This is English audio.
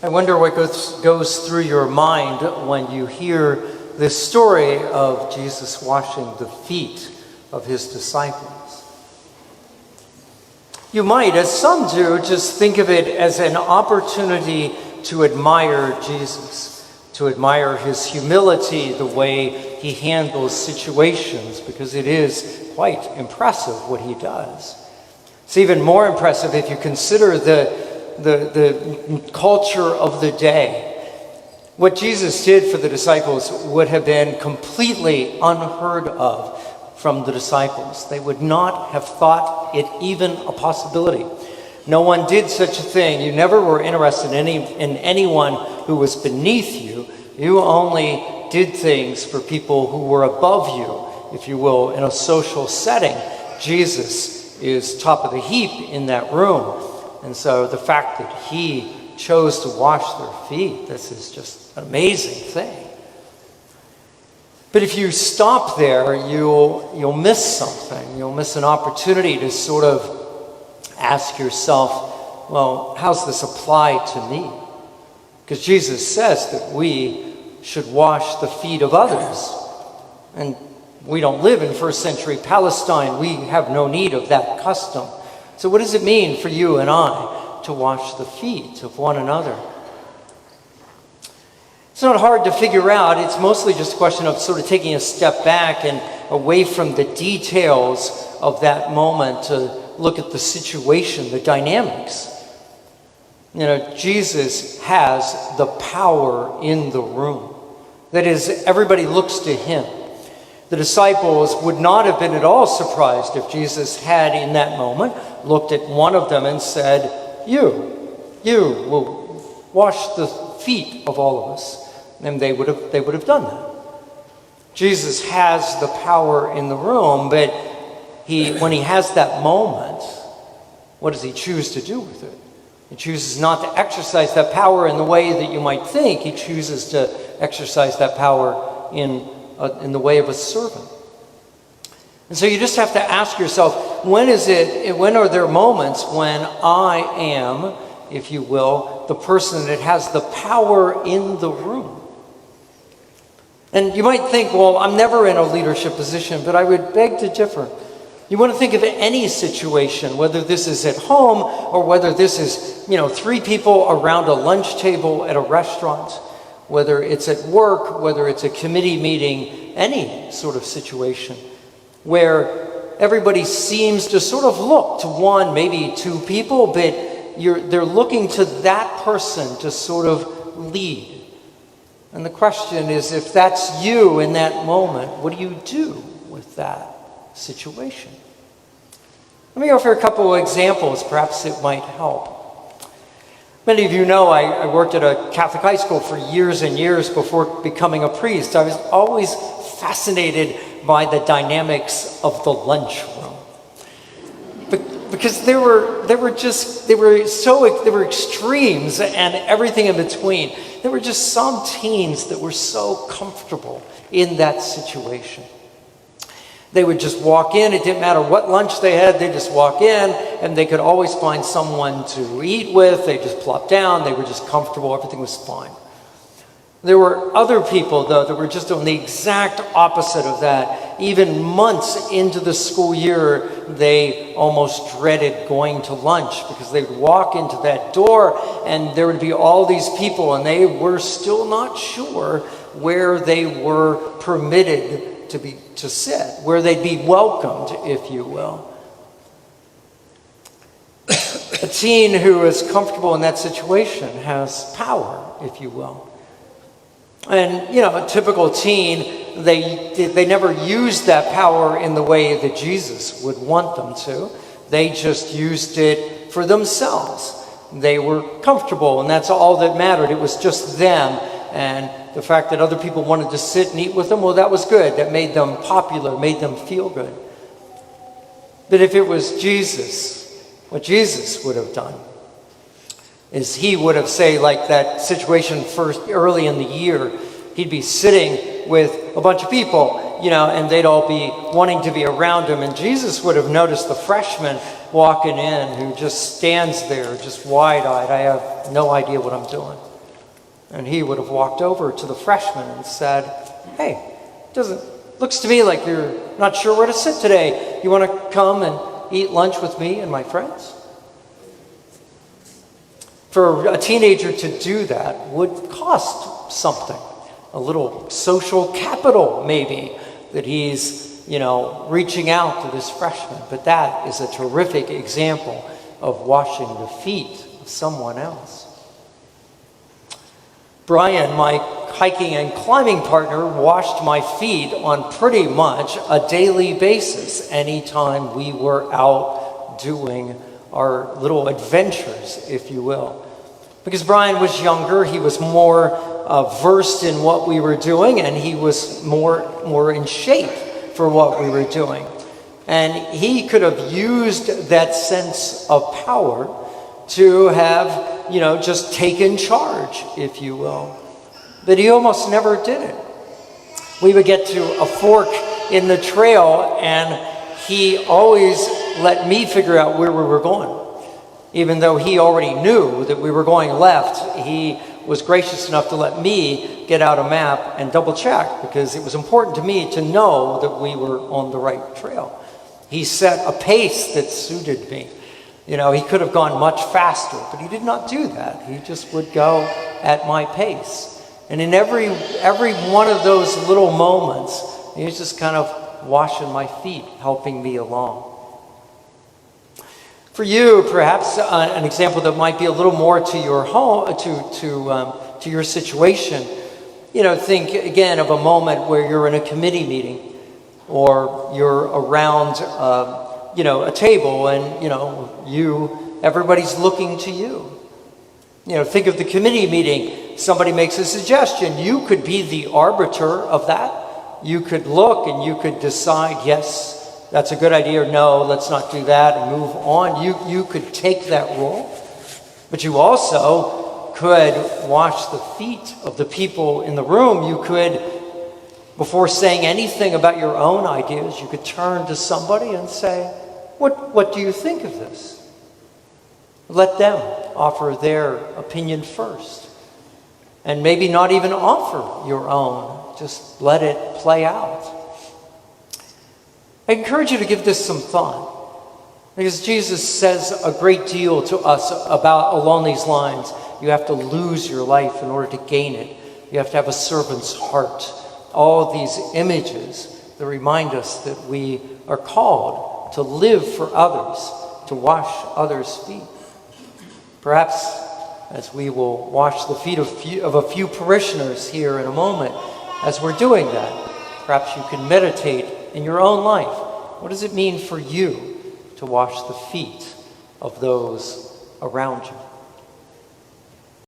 I wonder what goes through your mind when you hear this story of Jesus washing the feet of his disciples. You might, as some do, just think of it as an opportunity to admire Jesus, to admire his humility, the way he handles situations, because it is quite impressive what he does. It's even more impressive if you consider the culture of the day. What Jesus did for the disciples would have been completely unheard of from the disciples. They would not have thought it even a possibility. No one did such a thing. You never were interested in anyone who was beneath you. You only did things for people who were above you, if you will, in a social setting. Jesus is top of the heap in that room. And so the fact that he chose to wash their feet, this is just an amazing thing. But if you stop there, you'll miss something. You'll miss an opportunity to sort of ask yourself, well, how's this apply to me? Because Jesus says that we should wash the feet of others. And we don't live in first century Palestine. We have no need of that custom. So what does it mean for you and I to wash the feet of one another? It's not hard to figure out. It's mostly just a question of sort of taking a step back and away from the details of that moment to look at the situation, the dynamics. You know, Jesus has the power in the room. That is, everybody looks to him. The disciples would not have been at all surprised if Jesus had, in that moment, looked at one of them and said, you will wash the feet of all of us. And they would have done that. Jesus has the power in the room, but when he has that moment, what does he choose to do with it? He chooses not to exercise that power in the way that you might think. He chooses to exercise that power in the way of a servant. And so you just have to ask yourself, when are there moments when I am, if you will, the person that has the power in the room? And you might think, well, I'm never in a leadership position, but I would beg to differ. You want to think of any situation, whether this is at home or whether this is, 3 people around a lunch table at a restaurant, whether it's at work, whether it's a committee meeting, any sort of situation where everybody seems to sort of look to one, maybe 2 people, but they're looking to that person to sort of lead. And the question is, if that's you in that moment, what do you do with that situation? Let me offer a couple of examples. Perhaps it might help. Many of you know I worked at a Catholic high school for years and years before becoming a priest. I was always fascinated by the dynamics of the lunchroom. Because there were extremes and everything in between. There were just some teens that were so comfortable in that situation. They would just walk in. It didn't matter what lunch they had. They'd just walk in, and they could always find someone to eat with. They just plopped down. They were just comfortable. Everything was fine. There were other people, though, that were just on the exact opposite of that. Even months into the school year, they almost dreaded going to lunch because they'd walk into that door and there would be all these people and they were still not sure where they were permitted to sit, where they'd be welcomed, if you will. A teen who is comfortable in that situation has power, if you will. And, a typical teen, they never used that power in the way that Jesus would want them to. They just used it for themselves. They were comfortable, and that's all that mattered. It was just them. And the fact that other people wanted to sit and eat with them, well, that was good. That made them popular, made them feel good. But if it was Jesus, what Jesus would have done is he would have, say, like that situation early in the year, he'd be sitting with a bunch of people, and they'd all be wanting to be around him. And Jesus would have noticed the freshman walking in who just stands there, just wide-eyed. I have no idea what I'm doing. And he would have walked over to the freshman and said, "Hey, looks to me like you're not sure where to sit today. You want to come and eat lunch with me and my friends?" For a teenager to do that would cost something. A little social capital, maybe, that he's, reaching out to this freshman. But that is a terrific example of washing the feet of someone else. Brian, my hiking and climbing partner, washed my feet on pretty much a daily basis anytime we were out doing our little adventures, if you will. Because Brian was younger, he was more versed in what we were doing, and he was more in shape for what we were doing. And he could have used that sense of power to have, just taken charge, if you will. But he almost never did it. We would get to a fork in the trail, and he always let me figure out where we were going. Even though he already knew that we were going left, he was gracious enough to let me get out a map and double check, because it was important to me to know that we were on the right trail. He set a pace that suited me. He could have gone much faster, but he did not do that. He just would go at my pace. And in every one of those little moments, he was just kind of washing my feet, helping me along. For you, perhaps an example that might be a little more to your home, to your situation. Think again of a moment where you're in a committee meeting, or you're around, a table, and everybody's looking to you. Think of the committee meeting. Somebody makes a suggestion. You could be the arbiter of that. You could look and you could decide, yes, that's a good idea, or no, let's not do that, and move on. You could take that role. But you also could wash the feet of the people in the room. You could, before saying anything about your own ideas, you could turn to somebody and say, what do you think of this? Let them offer their opinion first. And maybe not even offer your own. Just let it play out. I encourage you to give this some thought, because Jesus says a great deal to us along these lines. You have to lose your life in order to gain it. You have to have a servant's heart. All these images that remind us that we are called to live for others, to wash others' feet. Perhaps as we will wash the feet of a few parishioners here in a moment, as we're doing that, perhaps you can meditate in your own life. What does it mean for you to wash the feet of those around you?